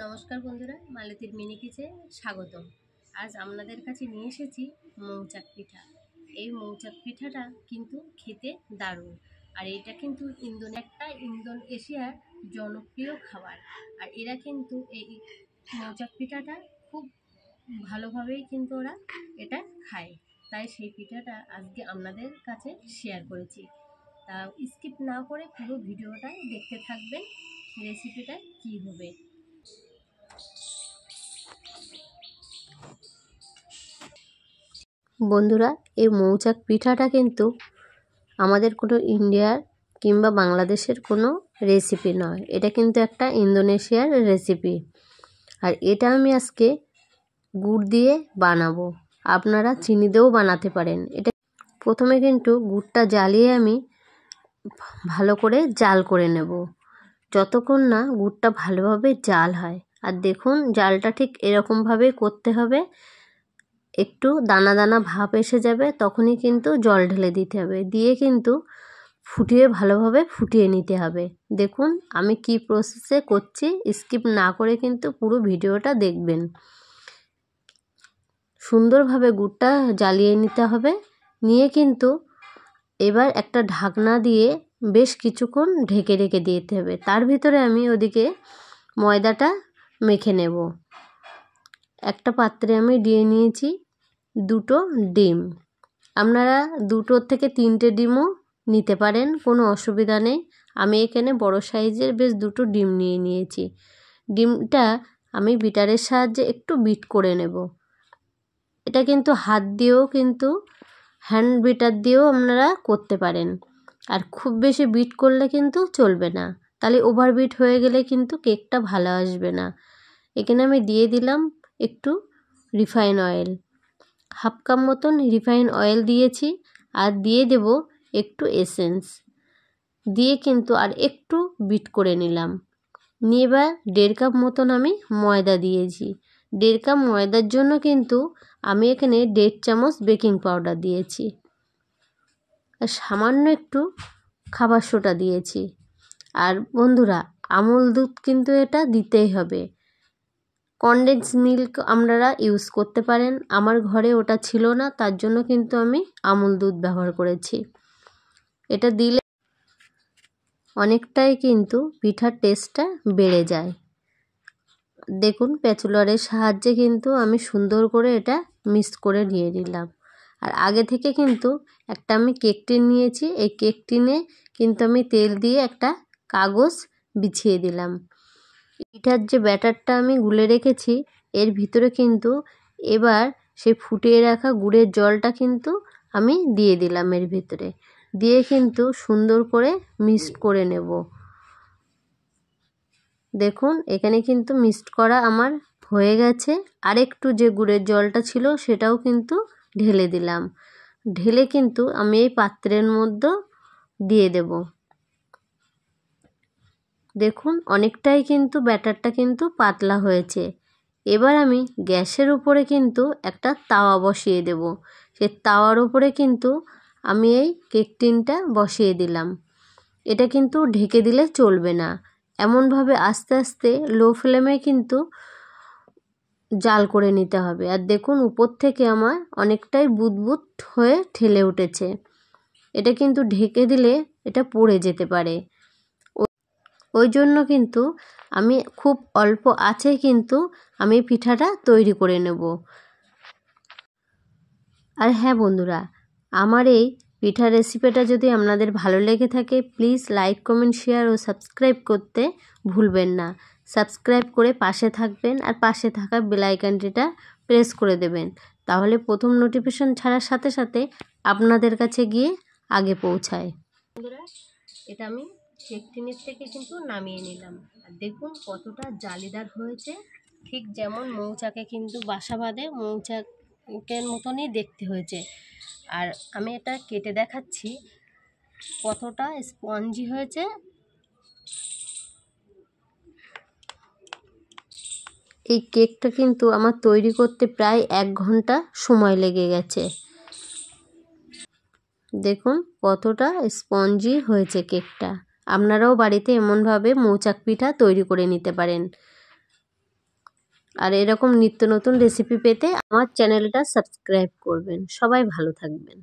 নমস্কার বন্ধুরা, মালতীর মিনি কিচেনে স্বাগতম। আজ আপনাদের কাছে নিয়ে এসেছি মৌচাক পিঠা। এই মৌচাক পিঠাটা কিন্তু খেতে দারুণ, আর এটা কিন্তু ইন্দোনেশিয়ার জনপ্রিয় খাবার। আর এরা কিন্তু এই মৌচাক পিঠাটা খুব ভালোভাবেই কিন্তু ওরা এটা খায়, তাই সেই পিঠাটা আজকে আপনাদের কাছে শেয়ার করেছি। তা স্কিপ না করে পুরো ভিডিওটা দেখতে থাকবেন, রেসিপিটা কী হবে। বন্ধুরা, এই মৌচাক পিঠাটা কিন্তু আমাদের কোনো ইন্ডিয়ার কিংবা বাংলাদেশের কোনো রেসিপি নয়, এটা কিন্তু একটা ইন্দোনেশিয়ার রেসিপি। আর এটা আমি আজকে গুড় দিয়ে বানাবো, আপনারা চিনি দিয়েও বানাতে পারেন। এটা প্রথমে কিন্তু গুড়টা জ্বালিয়ে আমি ভালো করে জাল করে নেব, যতক্ষণ না গুড়টা ভালোভাবে জাল হয়। আর দেখুন, জালটা ঠিক এরকমভাবে করতে হবে, একটু দানা দানা ভাব এসে যাবে তখনই কিন্তু জল ঢেলে দিতে হবে, দিয়ে কিন্তু ভালোভাবে ফুটিয়ে নিতে হবে। দেখুন আমি কি প্রসেসে করছি, স্কিপ না করে কিন্তু পুরো ভিডিওটা দেখবেন। সুন্দরভাবে গুড়টা জ্বালিয়ে নিতে হবে, নিয়ে কিন্তু এবার একটা ঢাকনা দিয়ে বেশ কিছুক্ষণ ঢেকে রেখে দিতে হবে। তার ভিতরে আমি ওদিকে ময়দাটা মেখে নেব। একটা পাত্রে আমি দিয়ে নিয়েছি 2টো ডিম। আপনারা 2টো থেকে 3টে ডিমও নিতে পারেন, কোনো অসুবিধা নেই। আমি এখানে বড় সাইজের বেশ 2টো ডিম নিয়ে নিয়েছি। ডিমটা আমি বিটারের সাহায্যে একটু বিট করে নেব। এটা কিন্তু হাত দিয়েও কিন্তু হ্যান্ড বিটার দিয়েও আপনারা করতে পারেন। আর খুব বেশি বিট করলে কিন্তু চলবে না, তাহলে ওভার বিট হয়ে গেলে কিন্তু কেকটা ভালো আসবে না। এখানে আমি দিয়ে দিলাম একটু রিফাইন অয়েল, 1/2 কাপ মতন রিফাইন অয়েল দিয়েছি। আর দিয়ে দেব একটু এসেন্স দিয়ে কিন্তু আর একটু বিট করে নিলাম। নিয়ে এবার 1.5 কাপ মতন আমি ময়দা দিয়েছি। 1.5 কাপ ময়দার জন্য কিন্তু আমি এখানে 1.5 চামচ বেকিং পাউডার দিয়েছি, আর সামান্য একটু খাবার সোডা দিয়েছি। আর বন্ধুরা, আমুল দুধ কিন্তু এটা দিতেই হবে। কনডেন্স মিল্ক আপনারা ইউজ করতে পারেন, আমার ঘরে ওটা ছিল না, তার জন্য কিন্তু আমি আমুল দুধ ব্যবহার করেছি। এটা দিলে অনেকটাই কিন্তু পিঠার টেস্টটা বেড়ে যায়। দেখুন, প্যাচুলারের সাহায্যে কিন্তু আমি সুন্দর করে এটা মিক্স করে নিয়ে নিলাম। আর আগে থেকে কিন্তু একটা আমি কেক টিন নিয়েছি, এই কেক টিনে কিন্তু আমি তেল দিয়ে একটা কাগজ বিছিয়ে দিলাম। পিঠার যে ব্যাটারটা আমি গুলে রেখেছি এর ভিতরে কিন্তু এবার সেই ফুটিয়ে রাখা গুড়ের জলটা কিন্তু আমি দিয়ে দিলাম এর ভিতরে, দিয়ে কিন্তু সুন্দর করে মিক্সড করে নেব। দেখুন এখানে কিন্তু মিক্সড করা আমার হয়ে গেছে। আরেকটু যে গুড়ের জলটা ছিল সেটাও কিন্তু ঢেলে দিলাম, ঢেলে কিন্তু আমি এই পাত্রের মধ্যে দিয়ে দেব। দেখুন অনেকটাই কিন্তু ব্যাটারটা কিন্তু পাতলা হয়েছে। এবার আমি গ্যাসের উপরে কিন্তু একটা তাওয়া বসিয়ে দেব। সেই তাওয়ার উপরে কিন্তু আমি এই কেক টিনটা বসিয়ে দিলাম। এটা কিন্তু ঢেকে দিলে চলবে না, এমনভাবে আস্তে আস্তে লো ফ্লেমে কিন্তু জাল করে নিতে হবে। আর দেখুন উপর থেকে আমার অনেকটাই বুদবুদ হয়ে ঠেলে উঠেছে, এটা কিন্তু ঢেকে দিলে এটা পুড়ে যেতে পারে। ওই জন্য কিন্তু আমি খুব অল্প আঁচে কিন্তু আমি পিঠাটা তৈরি করে নেব। আর হ্যাঁ বন্ধুরা, আমার এই পিঠার রেসিপিটা যদি আপনাদের ভালো লেগে থাকে প্লিজ লাইক, কমেন্ট, শেয়ার ও সাবস্ক্রাইব করতে ভুলবেন না। সাবস্ক্রাইব করে পাশে থাকবেন আর পাশে থাকা বেল আইকনটিটা প্রেস করে দেবেন, তাহলে প্রথম নোটিফিকেশন ছাড়ার সাথে সাথে আপনাদের কাছে গিয়ে আগে পৌঁছায়। বন্ধুরা, এটা আমি কেক টিনের থেকে কিন্তু নামিয়ে নিলাম। আর দেখুন কতটা জালিদার হয়েছে, ঠিক যেমন মৌচাকে কিন্তু বাসা বাঁধে মৌচাকের মতনই দেখতে হয়েছে। আর আমি এটা কেটে দেখাচ্ছি কতটা স্পঞ্জি হয়েছে। এই কেকটা কিন্তু আমার তৈরি করতে প্রায় 1 ঘন্টা সময় লেগে গেছে। দেখুন কতটা স্পঞ্জি হয়েছে কেকটা। আপনারাও বাড়িতে এমনভাবে মৌচাক পিঠা তৈরি করে নিতে পারেন। আর এরকম নিত্য নতুন রেসিপি পেতে আমার চ্যানেলটা সাবস্ক্রাইব করবেন। সবাই ভালো থাকবেন।